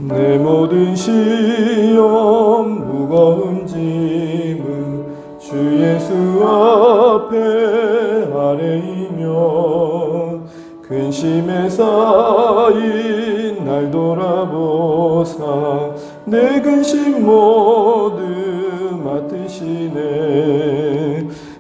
내 모든 시험 무거운 짐은 주 예수 앞에 아뢰이며 근심에 쌓인 날 돌아보사 내 근심 모두 맡으시네.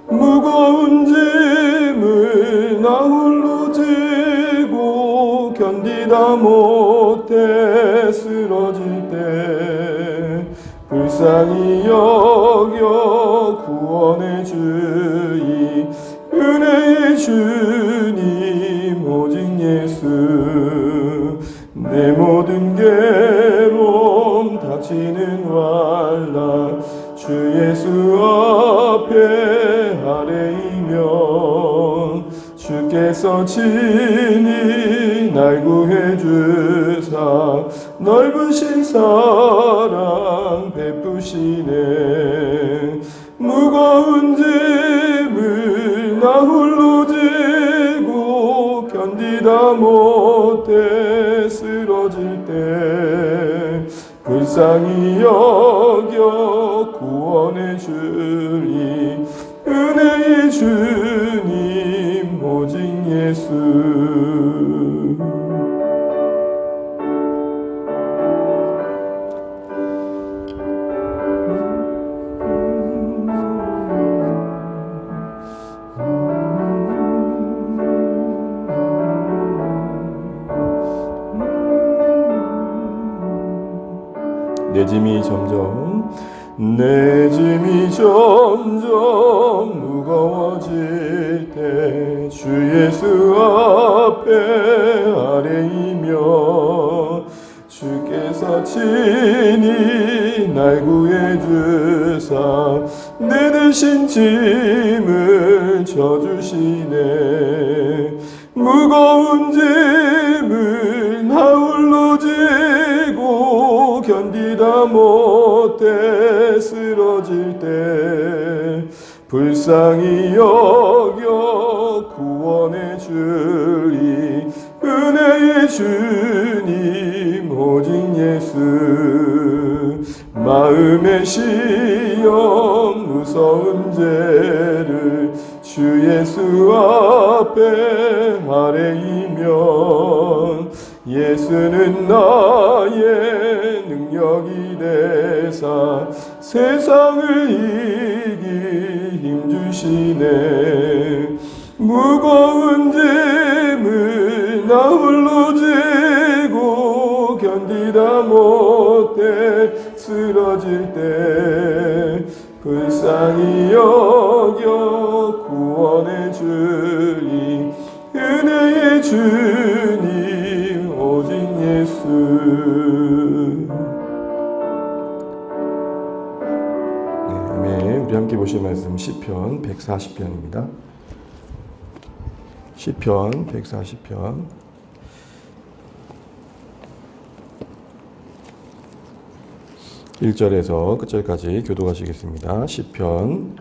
무거운 짐을 나 홀로 지고 견디다 못해 쓰러질 때 불쌍히 여겨 구원의 주의 은혜의 주님 오직 예수. 내 모든 괴로움 닥치는 환난 주 예수 앞에 아뢰이면 주께서 친히 날 구해 주사 넓으신 사랑 베푸시네. 무거운 짐을 나 홀로 지고 견디다 못해 쓰러질 때 불쌍히 여겨 구원의 주님 은혜의 주님 오직 예수. 내 짐이 점점 무거워질 때 주 예수 앞에 아뢰이며 주께서 친히 날 구해 주사 내 대신 짐을 져주시네. 무거운 짐을 나 홀로 지고 견디다 못해 쓰러질 때 불쌍히 여겨 구원의 주님 은혜의 주님 오직 예수. 마음의 시험 무서운 죄를 주 예수 앞에 아뢰이면 예수는 나의 능력이 되사 세상을 이기 힘주시네. 무거운 짐을 나 홀로 지고 견디다 못해 쓰러질 때 불쌍히 여겨 구원의 주님 은혜의 주님 오직 예수. 네, 우리 함께 보실 말씀 시편 140편입니다. 시편 140편 1절에서 끝절까지 교독하시겠습니다. 시편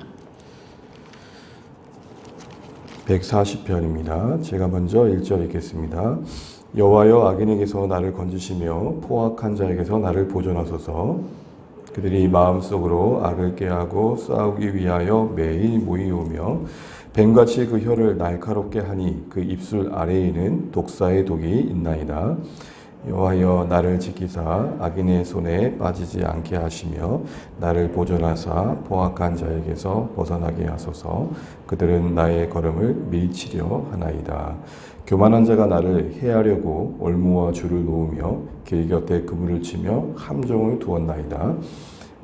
140편입니다. 제가 먼저 1절 읽겠습니다. 여호와여 악인에게서 나를 건지시며 포악한 자에게서 나를 보존하소서. 그들이 마음속으로 악을 꾀하고 싸우기 위하여 매일 모이오며 뱀같이 그 혀를 날카롭게 하니 그 입술 아래에는 독사의 독이 있나이다. 여호와여 나를 지키사 악인의 손에 빠지지 않게 하시며 나를 보존하사 포악한 자에게서 벗어나게 하소서. 그들은 나의 걸음을 밀치려 하나이다. 교만한 자가 나를 해하려고 올무와 줄을 놓으며 길 곁에 그물을 치며 함정을 두었나이다.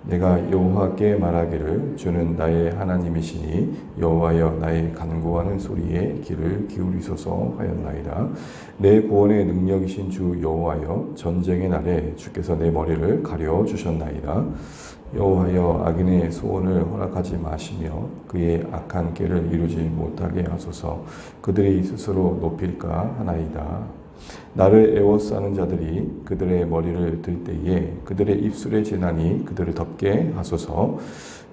내가 여호와께 말하기를 주는 나의 하나님이시니 여호와여 나의 간구하는 소리에 귀를 기울이소서 하였나이다. 내 구원의 능력이신 주 여호와여 전쟁의 날에 주께서 내 머리를 가려 주셨나이다. 여호와여 악인의 소원을 허락하지 마시며 그의 악한 꾀를 이루지 못하게 하소서. 그들이 스스로 높일까 하나이다. 나를 애워싸는 자들이 그들의 머리를 들 때에 그들의 입술의 재난이 그들을 덮게 하소서.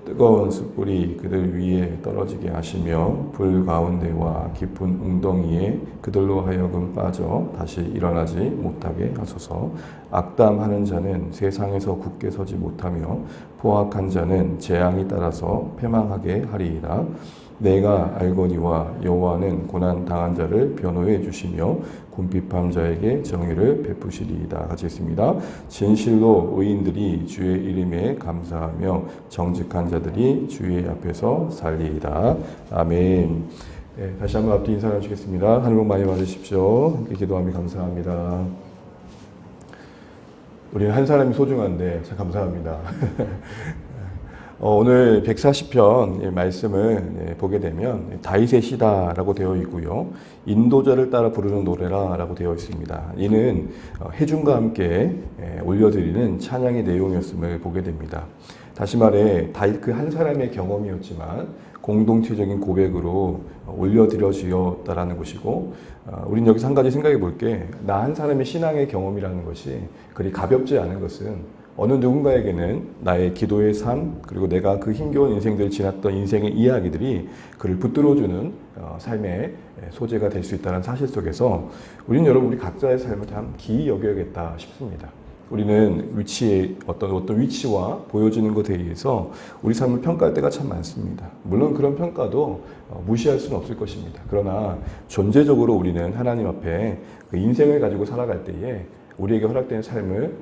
뜨거운 숯불이 그들 위에 떨어지게 하시며 불 가운데와 깊은 웅덩이에 그들로 하여금 빠져 다시 일어나지 못하게 하소서. 악담하는 자는 세상에서 굳게 서지 못하며 포악한 자는 재앙이 따라서 패망하게 하리이다. 내가 알거니와 여호와는 고난 당한 자를 변호해 주시며 궁핍한 자에게 정의를 베푸시리이다. 같이 있습니다. 진실로 의인들이 주의 이름에 감사하며 정직한 자들이 주의 앞에서 살리이다. 아멘. 네, 다시 한번 앞뒤 인사 나누시겠습니다. 하늘 복 많이 받으십시오. 함께 기도하며 감사합니다. 우리는 한 사람이 소중한데 참 감사합니다. 오늘 140편 말씀을 보게 되면 다윗의 시다라고 되어 있고요. 인도자를 따라 부르는 노래라고 되어 있습니다. 이는 해중과 함께 올려드리는 찬양의 내용이었음을 보게 됩니다. 다시 말해 다윗 그 한 사람의 경험이었지만 공동체적인 고백으로 올려드려지었다라는 것이고, 우린 여기서 한 가지 생각해 볼 게, 나 한 사람의 신앙의 경험이라는 것이 그리 가볍지 않은 것은 어느 누군가에게는 나의 기도의 삶, 그리고 내가 그 힘겨운 인생들을 지났던 인생의 이야기들이 그를 붙들어주는 삶의 소재가 될 수 있다는 사실 속에서 우리는 여러분 우리 각자의 삶을 참 기이 여겨야겠다 싶습니다. 우리는 어떤 위치와 보여지는 것에 의해서 우리 삶을 평가할 때가 참 많습니다. 물론 그런 평가도 무시할 수는 없을 것입니다. 그러나 존재적으로 우리는 하나님 앞에 그 인생을 가지고 살아갈 때에 우리에게 허락된 삶을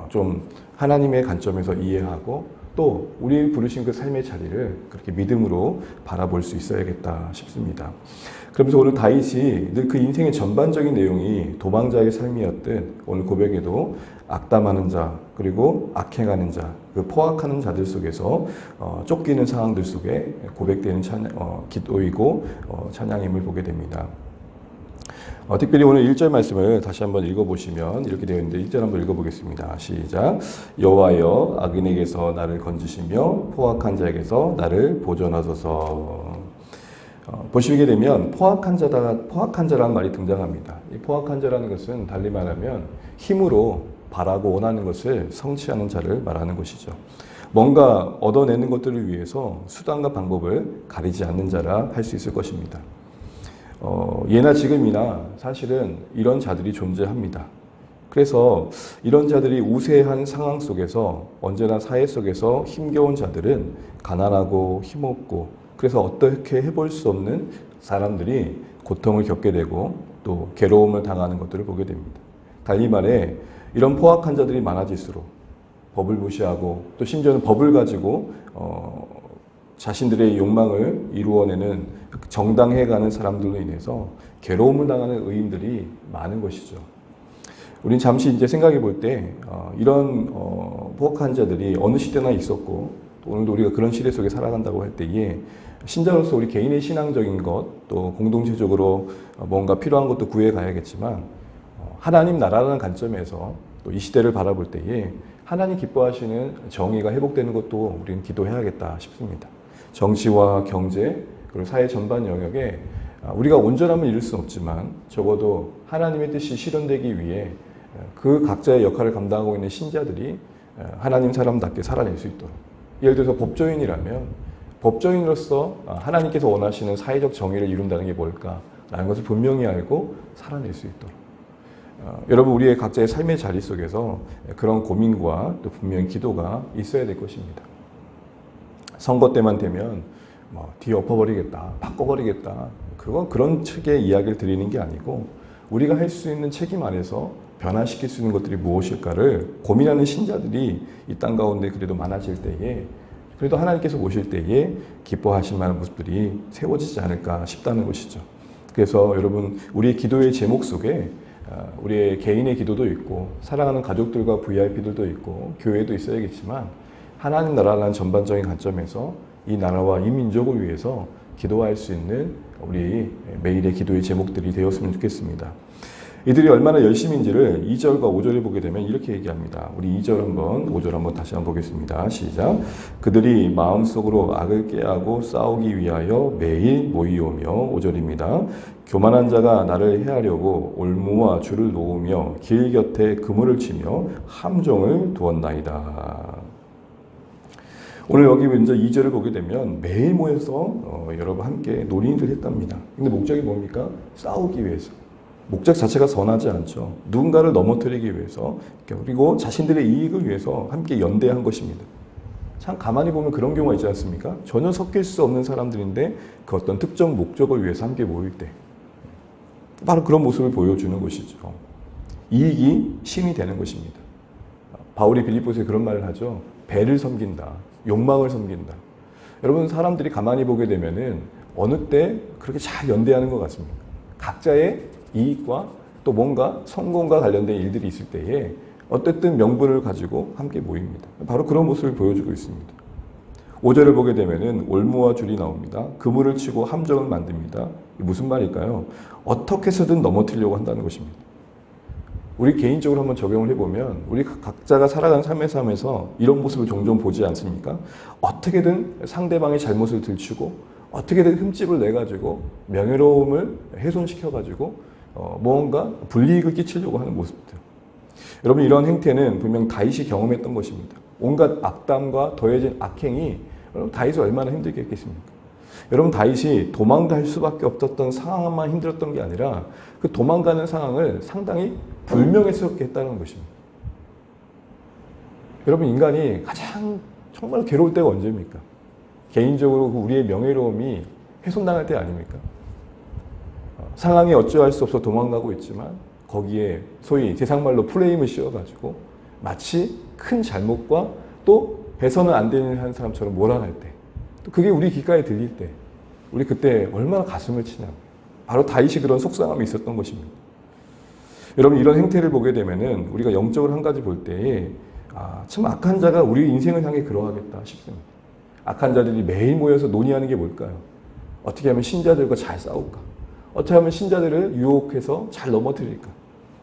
좀 하나님의 관점에서 이해하고 또 우리 부르신 그 삶의 자리를 그렇게 믿음으로 바라볼 수 있어야겠다 싶습니다. 그러면서 오늘 다윗이 늘 그 인생의 전반적인 내용이 도망자의 삶이었듯 오늘 고백에도 악담하는 자 그리고 악행하는 자, 그 포악하는 자들 속에서 쫓기는 상황들 속에 고백되는 기도이고 찬양임을 보게 됩니다. 특별히 오늘 1절 말씀을 다시 한번 읽어보시면 이렇게 되어 있는데 1절 한번 읽어보겠습니다. 시작. 여호와여 악인에게서 나를 건지시며 포악한 자에게서 나를 보존하소서. 보시게 되면 포악한 자라는 말이 등장합니다. 이 포악한 자라는 것은 달리 말하면 힘으로 바라고 원하는 것을 성취하는 자를 말하는 것이죠. 뭔가 얻어내는 것들을 위해서 수단과 방법을 가리지 않는 자라 할 수 있을 것입니다. 예나 지금이나 사실은 이런 자들이 존재합니다. 그래서 이런 자들이 우세한 상황 속에서 언제나 사회 속에서 힘겨운 자들은 가난하고 힘없고 그래서 어떻게 해볼 수 없는 사람들이 고통을 겪게 되고 또 괴로움을 당하는 것들을 보게 됩니다. 달리 말해 이런 포악한 자들이 많아질수록 법을 무시하고 또 심지어는 법을 가지고 자신들의 욕망을 이루어내는 정당해가는 사람들로 인해서 괴로움을 당하는 의인들이 많은 것이죠. 우린 잠시 이제 생각해 볼 때 이런 포악한 자들이 어느 시대나 있었고 또 오늘도 우리가 그런 시대 속에 살아간다고 할 때에 신자로서 우리 개인의 신앙적인 것 또 공동체적으로 뭔가 필요한 것도 구해 가야겠지만 하나님 나라라는 관점에서 또 이 시대를 바라볼 때에 하나님 기뻐하시는 정의가 회복되는 것도 우리는 기도해야겠다 싶습니다. 정치와 경제 그리고 사회 전반 영역에 우리가 온전함을 이룰 수는 없지만 적어도 하나님의 뜻이 실현되기 위해 그 각자의 역할을 감당하고 있는 신자들이 하나님 사람답게 살아낼 수 있도록, 예를 들어서 법조인이라면 법조인으로서 하나님께서 원하시는 사회적 정의를 이룬다는 게 뭘까라는 것을 분명히 알고 살아낼 수 있도록 여러분 우리의 각자의 삶의 자리 속에서 그런 고민과 또 분명히 기도가 있어야 될 것입니다. 선거 때만 되면 뒤 엎어버리겠다, 바꿔버리겠다, 그런 측의 이야기를 드리는 게 아니고 우리가 할 수 있는 책임 안에서 변화시킬 수 있는 것들이 무엇일까를 고민하는 신자들이 이 땅 가운데 그래도 많아질 때에 그래도 하나님께서 오실 때에 기뻐하실 만한 모습들이 세워지지 않을까 싶다는 것이죠. 그래서 여러분 우리의 기도의 제목 속에 우리의 개인의 기도도 있고 사랑하는 가족들과 VIP들도 있고 교회도 있어야겠지만 하나님 나라라는 전반적인 관점에서 이 나라와 이 민족을 위해서 기도할 수 있는 우리 매일의 기도의 제목들이 되었으면 좋겠습니다. 이들이 얼마나 열심인지를 2절과 5절에 보게 되면 이렇게 얘기합니다. 우리 5절 한번 다시 한번 보겠습니다. 시작. 그들이 마음속으로 악을 꾀하고 싸우기 위하여 매일 모이오며 5절입니다. 교만한 자가 나를 해하려고 올무와 줄을 놓으며 길 곁에 그물을 치며 함정을 두었나이다. 오늘 여기 먼저 2절을 보게 되면 매일 모여서 여러분 함께 논의를 했답니다. 근데 목적이 뭡니까? 싸우기 위해서. 목적 자체가 선하지 않죠. 누군가를 넘어뜨리기 위해서, 그리고 자신들의 이익을 위해서 함께 연대한 것입니다. 참 가만히 보면 그런 경우가 있지 않습니까? 전혀 섞일 수 없는 사람들인데 그 어떤 특정 목적을 위해서 함께 모일 때 바로 그런 모습을 보여주는 것이죠. 이익이 신이 되는 것입니다. 바울이 빌립보서에 그런 말을 하죠. 배를 섬긴다. 욕망을 섬긴다. 여러분, 사람들이 가만히 보게 되면은 어느 때 그렇게 잘 연대하는 것 같습니까? 각자의 이익과 또 뭔가 성공과 관련된 일들이 있을 때에 어쨌든 명분을 가지고 함께 모입니다. 바로 그런 모습을 보여주고 있습니다. 5절을 보게 되면은 올무와 줄이 나옵니다. 그물을 치고 함정을 만듭니다. 무슨 말일까요? 어떻게 해서든 넘어뜨리려고 한다는 것입니다. 우리 개인적으로 한번 적용을 해보면 우리 각자가 살아가는 삶의 삶에서 이런 모습을 종종 보지 않습니까? 어떻게든 상대방의 잘못을 들추고 어떻게든 흠집을 내가지고 명예로움을 훼손시켜가지고 뭔가 불이익을 끼치려고 하는 모습들. 여러분, 이런 행태는 분명 다윗이 경험했던 것입니다. 온갖 악담과 더해진 악행이 여러분 다윗이 얼마나 힘들게 했겠습니까? 여러분, 다윗이 도망갈 수밖에 없었던 상황만 힘들었던 게 아니라 그 도망가는 상황을 상당히 불명예스럽게 했다는 것입니다. 여러분, 인간이 가장 정말 괴로울 때가 언제입니까? 개인적으로 우리의 명예로움이 훼손당할 때 아닙니까? 상황이 어찌할 수 없어 도망가고 있지만 거기에 소위 세상말로 프레임을 씌워가지고 마치 큰 잘못과 또 해서는 안 되는 한 사람처럼 몰아갈 때, 또 그게 우리 귓가에 들릴 때 우리 그때 얼마나 가슴을 치냐. 바로 다윗이 그런 속상함이 있었던 것입니다. 여러분, 이런 행태를 보게 되면은 우리가 영적으로 한 가지 볼 때에 참 악한 자가 우리 인생을 향해 그러하겠다 싶습니다. 악한 자들이 매일 모여서 논의하는 게 뭘까요? 어떻게 하면 신자들과 잘 싸울까? 어떻게 하면 신자들을 유혹해서 잘 넘어뜨릴까?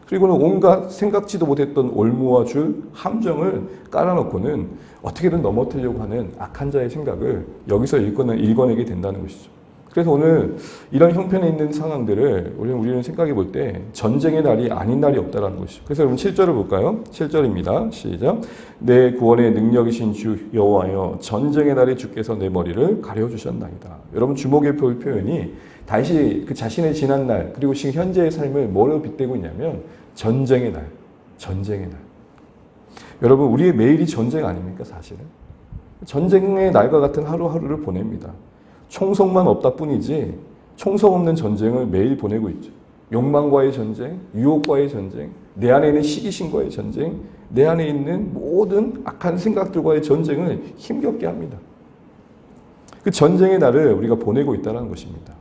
그리고는 온갖 생각지도 못했던 올무와 줄, 함정을 깔아놓고는 어떻게든 넘어뜨리려고 하는 악한 자의 생각을 여기서 읽어내게 된다는 것이죠. 그래서 오늘 이런 형편에 있는 상황들을 우리는 생각해 볼 때 전쟁의 날이 아닌 날이 없다는 것이죠. 그래서 여러분 7절을 볼까요? 7절입니다. 시작. 내 구원의 능력이신 주 여호와여, 전쟁의 날에 주께서 내 머리를 가려주셨나이다. 여러분, 주목해 볼 표현이 다시 그 자신의 지난 날 그리고 지금 현재의 삶을 뭐로 빗대고 있냐면 전쟁의 날, 전쟁의 날. 여러분, 우리의 매일이 전쟁 아닙니까? 사실은 전쟁의 날과 같은 하루하루를 보냅니다. 총성만 없다 뿐이지 총성 없는 전쟁을 매일 보내고 있죠. 욕망과의 전쟁, 유혹과의 전쟁, 내 안에 있는 시기심과의 전쟁, 내 안에 있는 모든 악한 생각들과의 전쟁을 힘겹게 합니다. 그 전쟁의 날을 우리가 보내고 있다는 것입니다.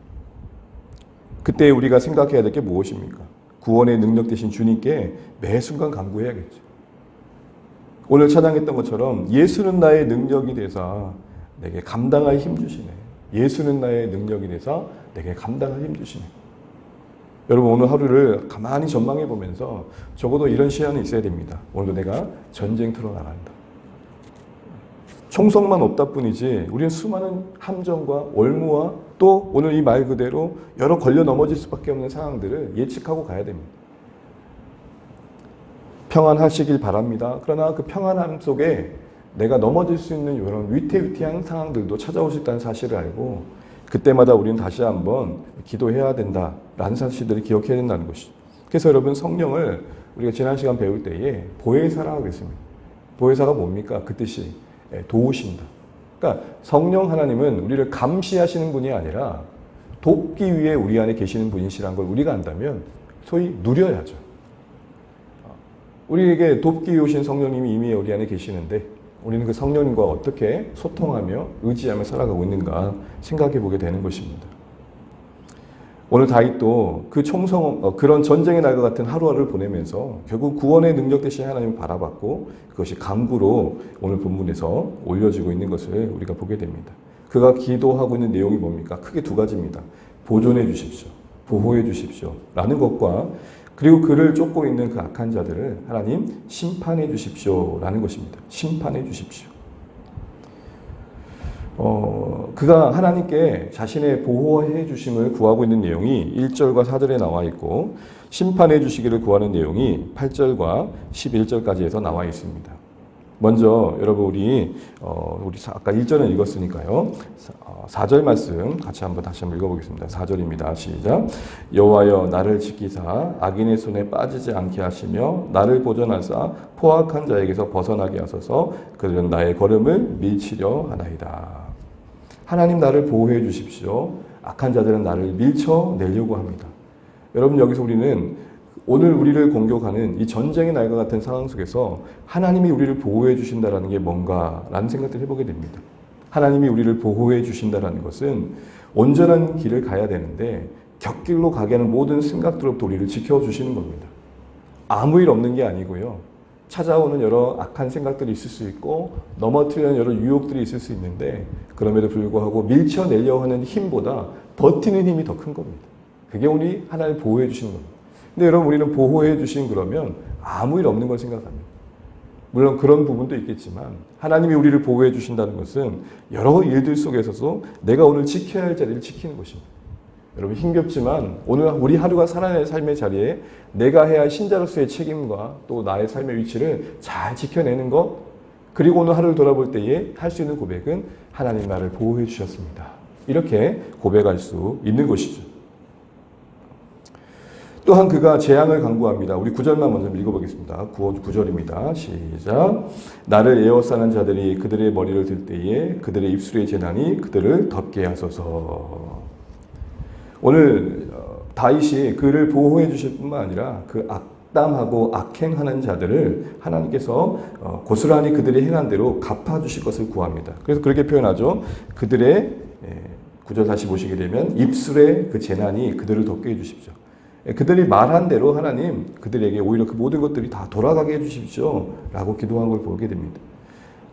그때 우리가 생각해야 될 게 무엇입니까? 구원의 능력 되신 주님께 매 순간 간구해야겠죠. 오늘 찬양했던 것처럼 예수는 나의 능력이 되사 내게 감당할 힘 주시네. 예수는 나의 능력이 되사 내게 감당할 힘 주시네. 여러분, 오늘 하루를 가만히 전망해 보면서 적어도 이런 시간이 있어야 됩니다. 오늘도 내가 전쟁터로 나간다. 총성만 없다 뿐이지 우리는 수많은 함정과 올무와 또 오늘 이 말 그대로 여러 걸려 넘어질 수밖에 없는 상황들을 예측하고 가야 됩니다. 평안하시길 바랍니다. 그러나 그 평안함 속에 내가 넘어질 수 있는 이런 위태위태한 상황들도 찾아올 수 있다는 사실을 알고 그때마다 우리는 다시 한번 기도해야 된다라는 사실들을 기억해야 된다는 것이죠. 그래서 여러분, 성령을 우리가 지난 시간 배울 때에 보혜사라고 했습니다. 보혜사가 뭡니까? 그 뜻이 도우신다. 그러니까 성령 하나님은 우리를 감시하시는 분이 아니라 돕기 위해 우리 안에 계시는 분이시라는 걸 우리가 안다면 소위 누려야죠. 우리에게 돕기 위해 오신 성령님이 이미 우리 안에 계시는데 우리는 그 성령님과 어떻게 소통하며 의지하며 살아가고 있는가 생각해 보게 되는 것입니다. 오늘 다윗도 그 그런 전쟁의 날과 같은 하루하루를 보내면서 결국 구원의 능력 대신 하나님을 바라봤고 그것이 간구로 오늘 본문에서 올려지고 있는 것을 우리가 보게 됩니다. 그가 기도하고 있는 내용이 뭡니까? 크게 두 가지입니다. 보존해 주십시오. 보호해 주십시오. 라는 것과 그리고 그를 쫓고 있는 그 악한 자들을 하나님 심판해 주십시오. 라는 것입니다. 심판해 주십시오. 그가 하나님께 자신의 보호해 주심을 구하고 있는 내용이 1절과 4절에 나와 있고 심판해 주시기를 구하는 내용이 8절과 11절까지에서 나와 있습니다. 먼저 여러분 우리 아까 1절은 읽었으니까요. 4절 말씀 같이 다시 한번 읽어보겠습니다. 4절입니다. 시작. 여호와여 나를 지키사 악인의 손에 빠지지 않게 하시며 나를 보존하사 포악한 자에게서 벗어나게 하소서. 그들은 나의 걸음을 밀치려 하나이다. 하나님 나를 보호해 주십시오. 악한 자들은 나를 밀쳐내려고 합니다. 여러분 여기서 우리는 오늘 우리를 공격하는 이 전쟁의 날과 같은 상황 속에서 하나님이 우리를 보호해 주신다는 게 뭔가라는 생각을 해보게 됩니다. 하나님이 우리를 보호해 주신다는 것은 온전한 길을 가야 되는데 곁길로 가게 하는 모든 생각들로부터 우리를 지켜주시는 겁니다. 아무 일 없는 게 아니고요. 찾아오는 여러 악한 생각들이 있을 수 있고 넘어뜨리는 여러 유혹들이 있을 수 있는데 그럼에도 불구하고 밀쳐내려 하는 힘보다 버티는 힘이 더 큰 겁니다. 그게 우리 하나님 보호해 주시는 겁니다. 근데 여러분 우리는 보호해 주신 그러면 아무 일 없는 걸 생각합니다. 물론 그런 부분도 있겠지만 하나님이 우리를 보호해 주신다는 것은 여러 일들 속에서도 내가 오늘 지켜야 할 자리를 지키는 것입니다. 여러분 힘겹지만 오늘 우리 하루가 살아낼 삶의 자리에 내가 해야 할 신자로서의 책임과 또 나의 삶의 위치를 잘 지켜내는 것, 그리고 오늘 하루를 돌아볼 때에 할 수 있는 고백은 하나님 나를 보호해 주셨습니다. 이렇게 고백할 수 있는 것이죠. 또한 그가 재앙을 강구합니다. 우리 9절만 먼저 읽어보겠습니다. 9절입니다. 시작. 나를 에워싸는 자들이 그들의 머리를 들 때에 그들의 입술의 재난이 그들을 덮게 하소서. 오늘 다윗이 그를 보호해 주실 뿐만 아니라 그 악담하고 악행하는 자들을 하나님께서 고스란히 그들의 행한 대로 갚아주실 것을 구합니다. 그래서 그렇게 표현하죠. 그들의 9절 다시 보시게 되면 입술의 그 재난이 그들을 덮게 해주십시오. 그들이 말한 대로 하나님 그들에게 오히려 그 모든 것들이 다 돌아가게 해주십시오 라고 기도한 걸 보게 됩니다.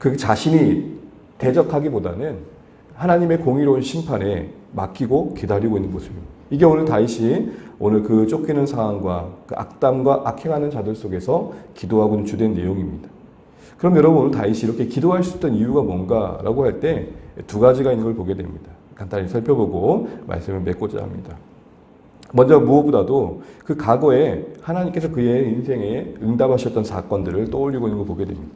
그 자신이 대적하기보다는 하나님의 공의로운 심판에 맡기고 기다리고 있는 모습입니다. 이게 오늘 다윗이 오늘 그 쫓기는 상황과 그 악담과 악행하는 자들 속에서 기도하고 있는 주된 내용입니다. 그럼 여러분 오늘 다윗이 이렇게 기도할 수 있던 이유가 뭔가라고 할 때 두 가지가 있는 걸 보게 됩니다. 간단히 살펴보고 말씀을 맺고자 합니다. 먼저 무엇보다도 그 과거에 하나님께서 그의 인생에 응답하셨던 사건들을 떠올리고 있는 걸 보게 됩니다.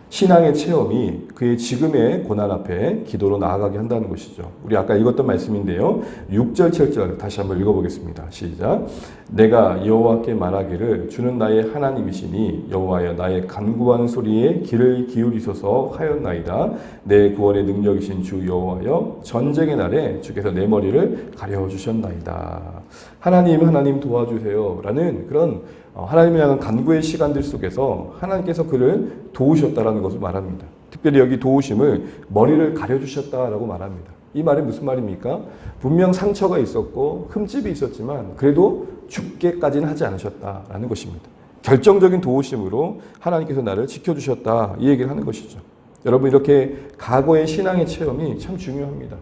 신앙의 체험이 그의 지금의 고난 앞에 기도로 나아가게 한다는 것이죠. 우리 아까 읽었던 말씀인데요. 6절, 7절 다시 한번 읽어보겠습니다. 시작. 내가 여호와께 말하기를 주는 나의 하나님이시니 여호와여 나의 간구하는 소리에 귀를 기울이소서 하였나이다. 내 구원의 능력이신 주 여호와여 전쟁의 날에 주께서 내 머리를 가려주셨나이다. 하나님 도와주세요 라는 그런 하나님을 향한 간구의 시간들 속에서 하나님께서 그를 도우셨다라는 것을 말합니다. 특별히 여기 도우심을 머리를 가려주셨다라고 말합니다. 이 말이 무슨 말입니까? 분명 상처가 있었고 흠집이 있었지만 그래도 죽게까지는 하지 않으셨다라는 것입니다. 결정적인 도우심으로 하나님께서 나를 지켜주셨다 이 얘기를 하는 것이죠. 여러분 이렇게 과거의 신앙의 체험이 참 중요합니다.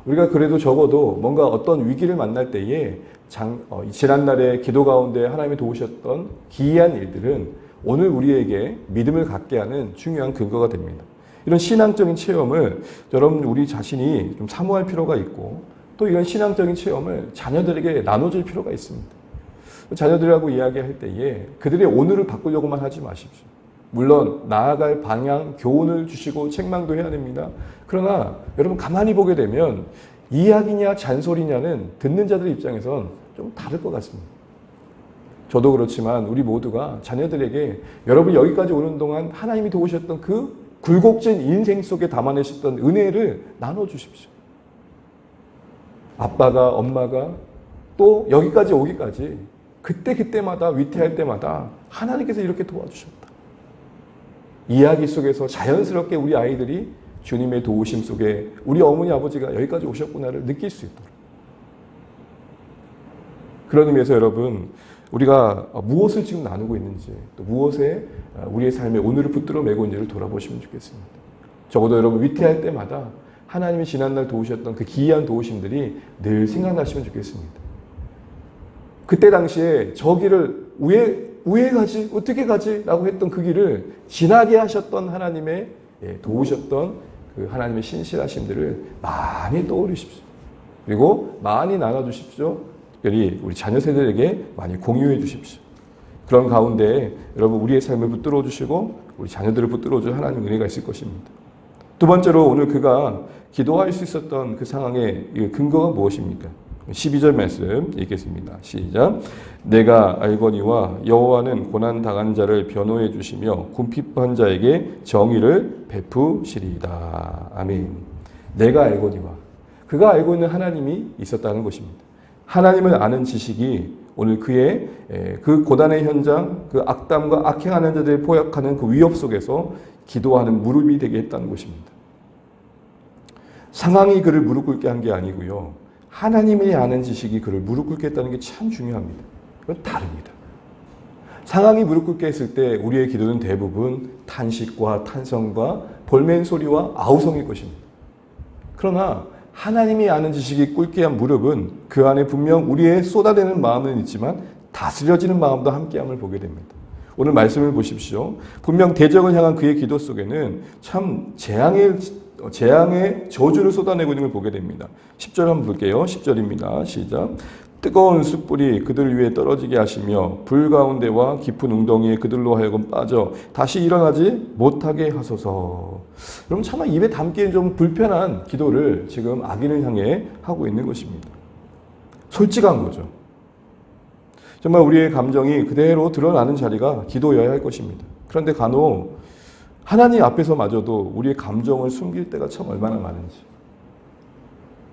우리가 그래도 적어도 뭔가 어떤 위기를 만날 때에 지난날의 기도 가운데 하나님이 도우셨던 기이한 일들은 오늘 우리에게 믿음을 갖게 하는 중요한 근거가 됩니다. 이런 신앙적인 체험을 여러분 우리 자신이 좀 사모할 필요가 있고 또 이런 신앙적인 체험을 자녀들에게 나눠줄 필요가 있습니다. 자녀들하고 이야기할 때에 그들의 오늘을 바꾸려고만 하지 마십시오. 물론 나아갈 방향, 교훈을 주시고 책망도 해야 됩니다. 그러나 여러분 가만히 보게 되면 이야기냐 잔소리냐는 듣는 자들 입장에선 좀 다를 것 같습니다. 저도 그렇지만 우리 모두가 자녀들에게 여러분 여기까지 오는 동안 하나님이 도우셨던 그 굴곡진 인생 속에 담아내셨던 은혜를 나눠주십시오. 아빠가 엄마가 또 여기까지 오기까지 그때마다 위태할 때마다 하나님께서 이렇게 도와주셨다. 이야기 속에서 자연스럽게 우리 아이들이 주님의 도우심 속에 우리 어머니 아버지가 여기까지 오셨구나를 느낄 수 있도록. 그런 의미에서 여러분 우리가 무엇을 지금 나누고 있는지 또 무엇에 우리의 삶에 오늘을 붙들어 매고 있는지를 돌아보시면 좋겠습니다. 적어도 여러분 위태할 때마다 하나님이 지난날 도우셨던 그 기이한 도우심들이 늘 생각나시면 좋겠습니다. 그때 당시에 저 길을 왜 가지? 어떻게 가지? 라고 했던 그 길을 지나게 하셨던 하나님의 도우셨던 그 하나님의 신실하심들을 많이 떠올리십시오. 그리고 많이 나눠주십시오. 특별히 우리 자녀 세대에게 많이 공유해 주십시오. 그런 가운데 여러분 우리의 삶을 붙들어 주시고 우리 자녀들을 붙들어 줄 하나님의 은혜가 있을 것입니다. 두 번째로 오늘 그가 기도할 수 있었던 그 상황의 근거가 무엇입니까? 12절 말씀 읽겠습니다. 시작. 내가 알거니와 여호와는 고난 당한 자를 변호해 주시며 궁핍한 자에게 정의를 베푸시리이다. 아멘. 내가 알거니와 그가 알고 있는 하나님이 있었다는 것입니다. 하나님을 아는 지식이 오늘 그의 그 고난의 현장, 그 악담과 악행하는 자들을 포획하는 그 위협 속에서 기도하는 무릎이 되게 했다는 것입니다. 상황이 그를 무릎 꿇게 한 게 아니고요. 하나님이 아는 지식이 그를 무릎 꿇게 했다는 게 참 중요합니다. 그건 다릅니다. 상황이 무릎 꿇게 했을 때 우리의 기도는 대부분 탄식과 탄성과 볼멘 소리와 아우성일 것입니다. 그러나 하나님이 아는 지식이 꿇게 한 무릎은 그 안에 분명 우리의 쏟아내는 마음은 있지만 다스려지는 마음도 함께함을 보게 됩니다. 오늘 말씀을 보십시오. 분명 대적을 향한 그의 기도 속에는 참 재앙의 저주를 쏟아내고 있는 걸 보게 됩니다. 10절 한번 볼게요. 10절입니다. 시작. 뜨거운 숯불이 그들 위에 떨어지게 하시며 불 가운데와 깊은 웅덩이에 그들로 하여금 빠져 다시 일어나지 못하게 하소서. 여러분 차마 입에 담기엔 좀 불편한 기도를 지금 악인을 향해 하고 있는 것입니다. 솔직한 거죠. 정말 우리의 감정이 그대로 드러나는 자리가 기도여야 할 것입니다. 그런데 간혹 하나님 앞에서마저도 우리의 감정을 숨길 때가 참 얼마나 많은지.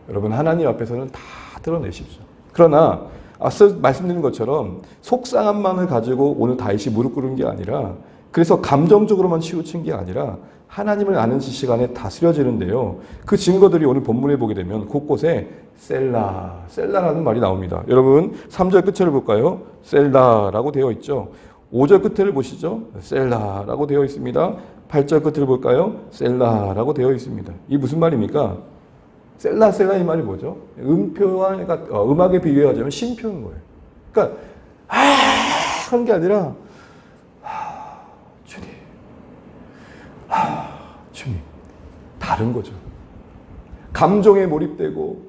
여러분 하나님 앞에서는 다 드러내십시오. 그러나 앞서 말씀드린 것처럼 속상함만을 가지고 오늘 다윗이 무릎 꿇은 게 아니라 그래서 감정적으로만 치우친 게 아니라 하나님을 아는 지식 안에 다스려지는데요. 그 증거들이 오늘 본문에 보게 되면 곳곳에 셀라라는 말이 나옵니다. 여러분 3절 끝을 볼까요? 셀라라고 되어 있죠. 5절 끝을 보시죠. 셀라라고 되어 있습니다. 8절 끝을 볼까요? 셀라라고 되어 있습니다. 이게 무슨 말입니까? 셀라 이 말이 뭐죠? 음표와 음악에 비유하자면 심표인 거예요. 그러니까 하는 게 아니라 주님, 주님 다른 거죠. 감정에 몰입되고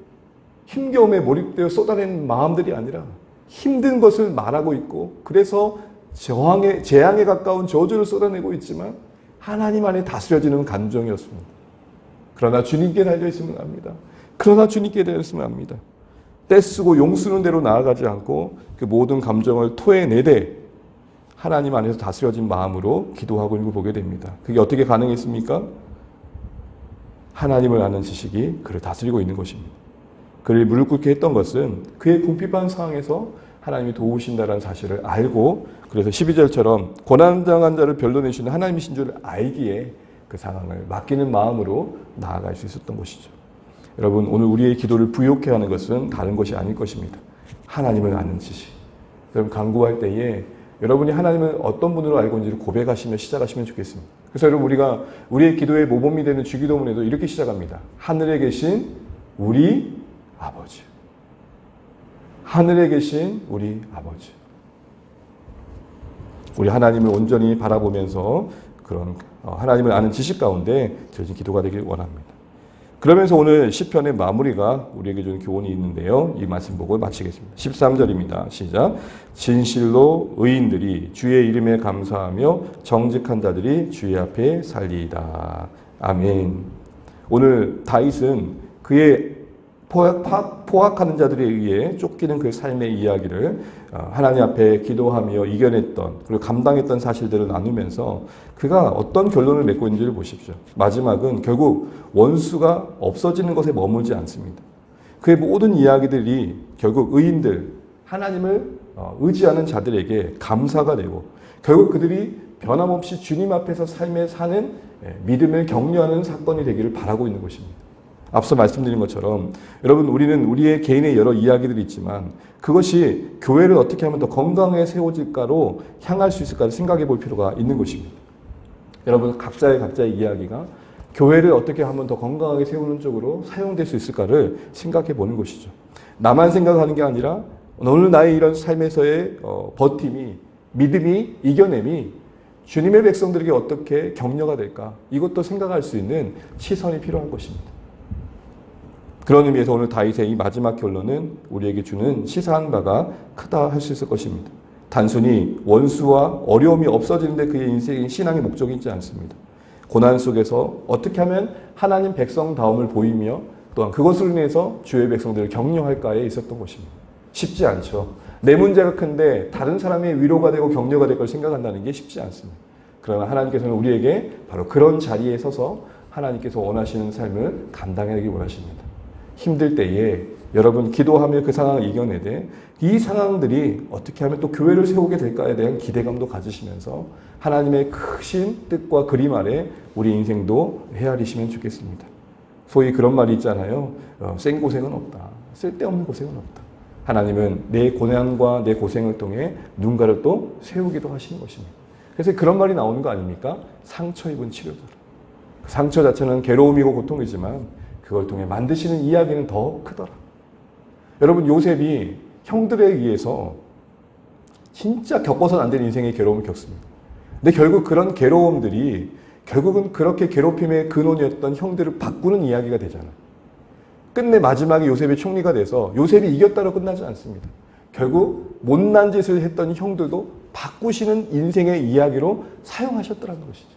힘겨움에 몰입되어 쏟아내는 마음들이 아니라 힘든 것을 말하고 있고 그래서 재앙에 가까운 저주를 쏟아내고 있지만 하나님 안에 다스려지는 감정이었습니다. 그러나 주님께 달려있으면 합니다. 그러나 주님께 달려있으면 합니다. 떼쓰고 용쓰는 대로 나아가지 않고 그 모든 감정을 토해내되 하나님 안에서 다스려진 마음으로 기도하고 있는 걸 보게 됩니다. 그게 어떻게 가능했습니까? 하나님을 아는 지식이 그를 다스리고 있는 것입니다. 그를 무릎 꿇게 했던 것은 그의 궁핍한 상황에서 하나님이 도우신다는 사실을 알고 그래서 12절처럼 고난당한 자를 변론해주시는 하나님이신 줄 알기에 그 상황을 맡기는 마음으로 나아갈 수 있었던 것이죠. 여러분 오늘 우리의 기도를 부욕해 하는 것은 다른 것이 아닐 것입니다. 하나님을 아는 지식. 여러분 간구할 때에 여러분이 하나님을 어떤 분으로 알고 있는지를 고백하시며 시작하시면 좋겠습니다. 그래서 여러분 우리가 우리의 기도의 모범이 되는 주기도문에도 이렇게 시작합니다. 하늘에 계신 우리 아버지. 하늘에 계신 우리 아버지. 우리 하나님을 온전히 바라보면서 그런 하나님을 아는 지식 가운데 드려진 기도가 되길 원합니다. 그러면서 오늘 시편의 마무리가 우리에게 주는 교훈이 있는데요. 이 말씀 보고 마치겠습니다. 13절입니다. 시작. 진실로 의인들이 주의 이름에 감사하며 정직한 자들이 주의 앞에 살리이다. 아멘. 오늘 다윗은 그의 포악하는 자들에 의해 쫓기는 그 삶의 이야기를 하나님 앞에 기도하며 이겨냈던 그리고 감당했던 사실들을 나누면서 그가 어떤 결론을 맺고 있는지를 보십시오. 마지막은 결국 원수가 없어지는 것에 머물지 않습니다. 그의 모든 이야기들이 결국 의인들, 하나님을 의지하는 자들에게 감사가 되고 결국 그들이 변함없이 주님 앞에서 삶에 사는 믿음을 격려하는 사건이 되기를 바라고 있는 것입니다. 앞서 말씀드린 것처럼 여러분 우리는 우리의 개인의 여러 이야기들이 있지만 그것이 교회를 어떻게 하면 더 건강하게 세워질까로 향할 수 있을까를 생각해 볼 필요가 있는 것입니다. 여러분 각자의 이야기가 교회를 어떻게 하면 더 건강하게 세우는 쪽으로 사용될 수 있을까를 생각해 보는 것이죠. 나만 생각하는 게 아니라 오늘 나의 이런 삶에서의 버팀이 믿음이 이겨냄이 주님의 백성들에게 어떻게 격려가 될까 이것도 생각할 수 있는 시선이 필요한 것입니다. 그런 의미에서 오늘 다윗의 이 마지막 결론은 우리에게 주는 시사한 바가 크다 할 수 있을 것입니다. 단순히 원수와 어려움이 없어지는데 그의 인생의 신앙의 목적이 있지 않습니다. 고난 속에서 어떻게 하면 하나님 백성다움을 보이며 또한 그것을 인해서 주의 백성들을 격려할까에 있었던 것입니다. 쉽지 않죠. 내 문제가 큰데 다른 사람의 위로가 되고 격려가 될 걸 생각한다는 게 쉽지 않습니다. 그러나 하나님께서는 우리에게 바로 그런 자리에 서서 하나님께서 원하시는 삶을 감당하기 원하십니다. 힘들 때에 여러분 기도하며 그 상황을 이겨내되 이 상황들이 어떻게 하면 또 교회를 세우게 될까에 대한 기대감도 가지시면서 하나님의 크신 뜻과 그림 아래 우리 인생도 헤아리시면 좋겠습니다. 소위 그런 말이 있잖아요. 생고생은 없다. 쓸데없는 고생은 없다. 하나님은 내 고난과 내 고생을 통해 누군가를 또 세우기도 하시는 것입니다. 그래서 그런 말이 나오는 거 아닙니까? 상처 입은 치료더라. 상처 자체는 괴로움이고 고통이지만 그걸 통해 만드시는 이야기는 더 크더라. 여러분 요셉이 형들에 의해서 진짜 겪어서는 안 되는 인생의 괴로움을 겪습니다. 근데 결국 그런 괴로움들이 결국은 그렇게 괴롭힘의 근원이었던 형들을 바꾸는 이야기가 되잖아요. 끝내 마지막에 요셉이 총리가 돼서 요셉이 이겼다로 끝나지 않습니다. 결국 못난 짓을 했던 형들도 바꾸시는 인생의 이야기로 사용하셨더라는 것이죠.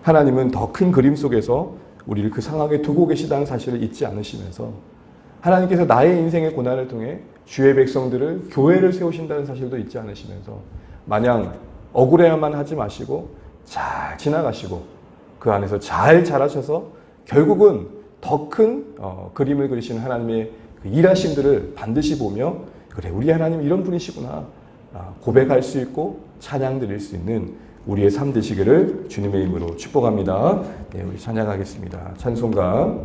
하나님은 더 큰 그림 속에서 우리를 그 상황에 두고 계시다는 사실을 잊지 않으시면서 하나님께서 나의 인생의 고난을 통해 주의 백성들을 교회를 세우신다는 사실도 잊지 않으시면서 마냥 억울해야만 하지 마시고 잘 지나가시고 그 안에서 잘 자라셔서 결국은 더 큰 그림을 그리시는 하나님의 그 일하심들을 반드시 보며 그래 우리 하나님 이런 분이시구나 고백할 수 있고 찬양 드릴 수 있는 우리의 삶 되시기를 주님의 이름으로 축복합니다. 네, 우리 찬양하겠습니다. 찬송가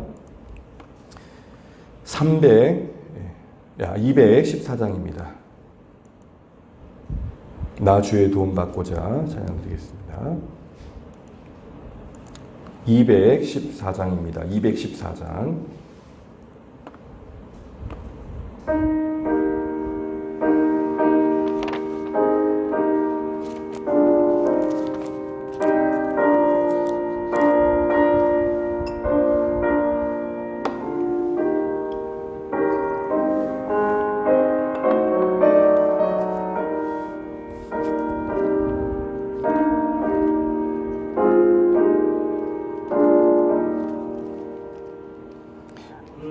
214장입니다. 나 주의 도움 받고자 찬양 드리겠습니다. 214장입니다. 214장.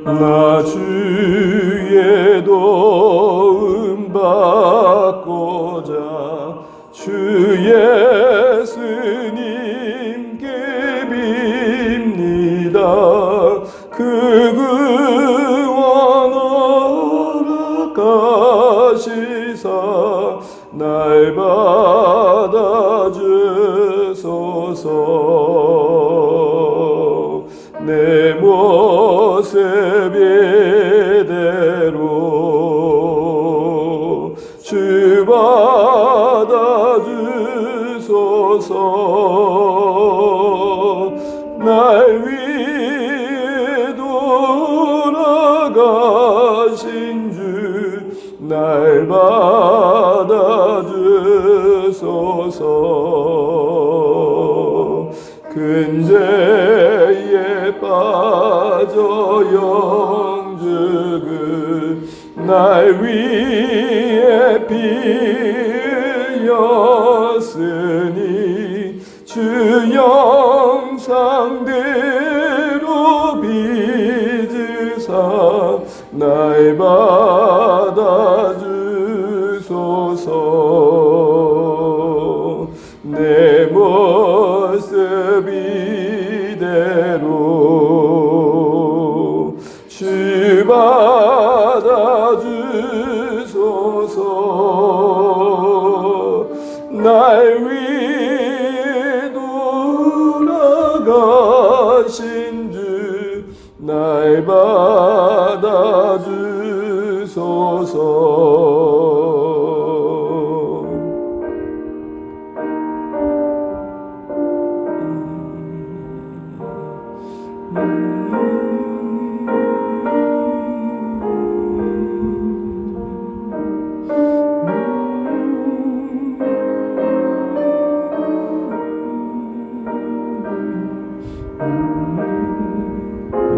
나 주의 도움 받고자 주 예수님께 빕니다. 그 구원 허락하시사 날 받아주소서. 내 모습 이대로 주 받아주소서. 날 위해 돌아가신 주 날 받아주소서. 근죄에 빠져 영죽을 날 위해 빌렸으니 주 영상대로 빚으사 날 받아주소서. 내 모습 이대로 주 받아주소서. 날 위해 돌아가신 주 날 받아주소서.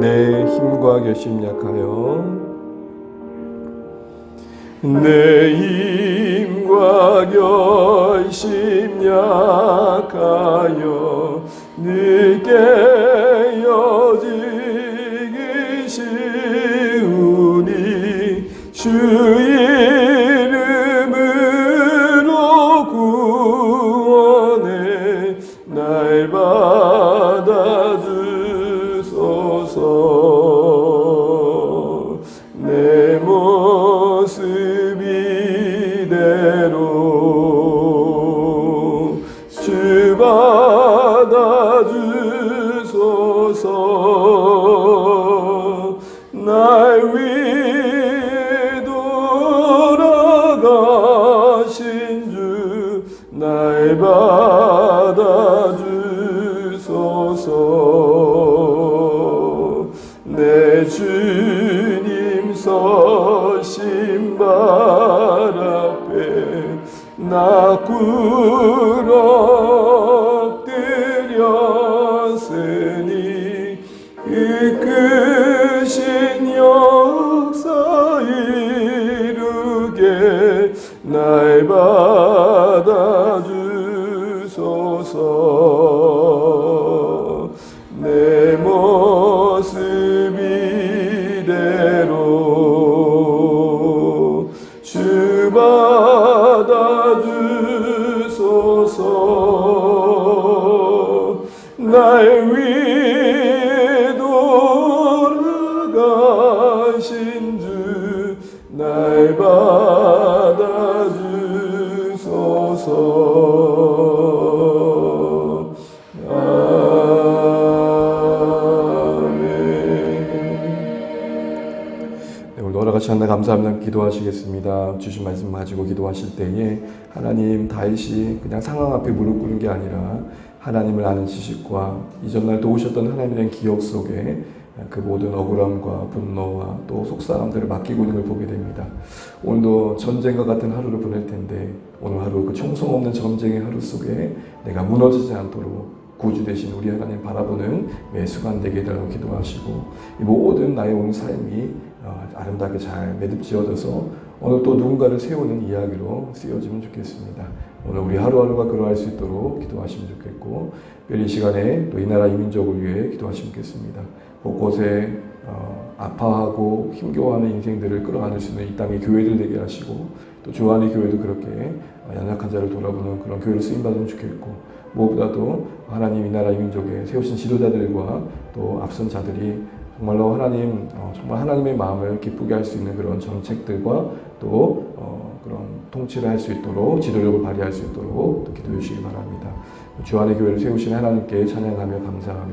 내 힘과 결심 약하여 내 힘과 결심 약하여 늘 깨어지기 쉬우니 주 이름으로 구원해 날 받아주소서. 내 모습 이대로 주 받아주소서. 날 위해 돌아가신 주 날 받아주소서. 내 주님 서신 발 앞에 나 꿇어 엎드렸으니 그 크신 역사 이루게 날 받아주소서. 내 모습 이대로 주 받아주소서. 날 위해 돌아가신 주 날 받아주소서. 오늘 같이 한다 감사합니다. 기도하시겠습니다. 주신 말씀 가지고 기도하실 때에 하나님 다윗이 그냥 상황 앞에 무릎 꿇는 게 아니라 하나님을 아는 지식과 이전날 도우셨던 하나님에 대한 기억 속에 그 모든 억울함과 분노와 또 속사람들을 맡기고 있는 걸 보게 됩니다. 오늘도 전쟁과 같은 하루를 보낼 텐데 오늘 하루 그 총성 없는 전쟁의 하루 속에 내가 무너지지 않도록 구주 되신 우리 하나님 바라보는 매 순간 되게 해달라고 기도하시고 이 모든 나의 오늘 삶이 아름답게 잘 매듭지어져서 오늘 또 누군가를 세우는 이야기로 쓰여지면 좋겠습니다. 오늘 우리 하루하루가 그러할 수 있도록 기도하시면 좋겠고 특별히 이 시간에 또 이 나라 이 민족을 위해 기도하시면 좋겠습니다. 곳곳에 아파하고 힘겨워하는 인생들을 끌어안을 수 있는 이 땅의 교회들 되게 하시고 또 주 안의 교회도 그렇게 연약한 자를 돌아보는 그런 교회를 쓰임받으면 좋겠고 무엇보다도 하나님 이 나라 이 민족에 세우신 지도자들과 또 앞선 자들이 정말로 하나님 정말 하나님의 마음을 기쁘게 할 수 있는 그런 정책들과 또 그런 통치를 할 수 있도록 지도력을 발휘할 수 있도록 또 기도해 주시기 바랍니다. 주 안의 교회를 세우신 하나님께 찬양하며 감사하며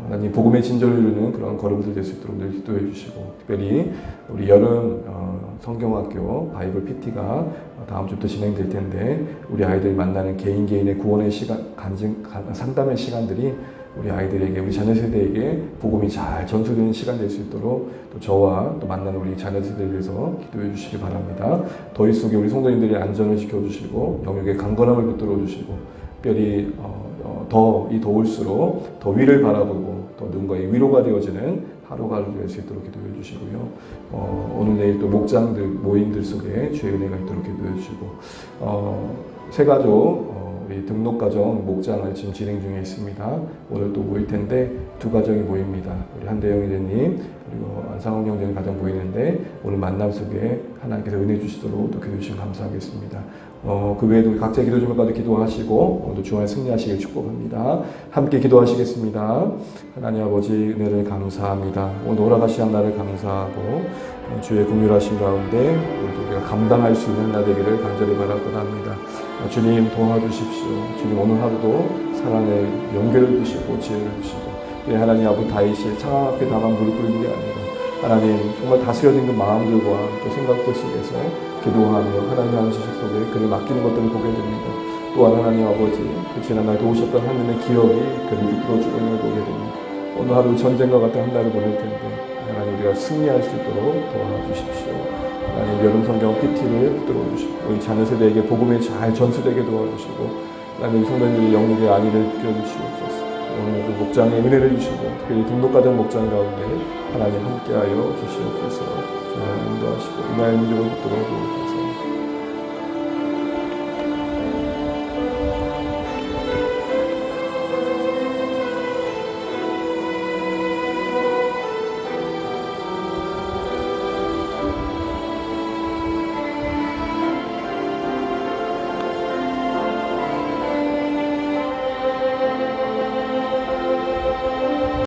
하나님 복음의 진전을 이루는 그런 걸음들 될 수 있도록 늘 기도해 주시고 특별히 우리 여름 성경학교 바이블 PT가 다음 주부터 진행될 텐데 우리 아이들이 만나는 개인의 구원의 시간, 상담의 시간들이 우리 아이들에게 우리 자녀 세대에게 복음이 잘 전수되는 시간 될 수 있도록 또 저와 또 만나는 우리 자녀 세대를 위해서 기도해 주시기 바랍니다. 더위 속에 우리 성도님들의 안전을 지켜주시고 영역의 강건함을 붙들어 주시고 특별히 이 더울수록 더 위를 바라보고 더 누군가의 위로가 되어지는 하루가 될 수 있도록 기도해 주시고요. 오늘 내일 또 목장들 모임들 속에 주의 은혜가 있도록 기도해 주시고 새 가족 우리 등록가정 목장을 지금 진행 중에 있습니다. 오늘 또 모일 텐데 두 가정이 모입니다. 우리 한대영 이대님 그리고 안상홍 형제님 가정 모이는데 오늘 만남 속에 하나님께서 은혜 주시도록 또 기도해 주시면 감사하겠습니다. 그 외에도 각자 기도 제목까지 기도하시고 오늘도 주안에 승리하시길 축복합니다. 함께 기도하시겠습니다. 하나님 아버지 은혜를 감사합니다. 오늘 돌아가시는 날을 감사하고 주의 긍휼하신 가운데 오늘도 우리가 감당할 수 있는 날 되기를 간절히 바라곤 합니다. 주님 도와주십시오. 주님 오늘 하루도 사랑의 연결을 주시고 지혜를 주시고 하나님 아버지 다윗이 상황 앞에 다만 무릎 꿇는 게 아니라 하나님 정말 다스려진 그 마음들과 또 생각들 속에서 기도하며 하나님 하는 지식 속에 그를 맡기는 것들을 보게 됩니다. 또한 하나님 아버지 그 지난날 도우셨던 하나님의 기억이 그를 이끌어주고 있는 걸 보게 됩니다. 오늘 하루 전쟁과 같은 한 날을 보낼 텐데 하나님 우리가 승리할 수 있도록 도와주십시오. 하나님 여름 성경 PT를 붙들어 주시고 우리 자녀 세대에게 복음이 잘 전수되게 도와주시고 하나님 성도님들의 영역의 안위를 비켜주시옵소서. 오늘 그 목장에 은혜를 주시고 특별히 등록가정 목장 가운데 하나님 함께하여 주시옵소서. 인도하시고 나의 믿음을 붙들어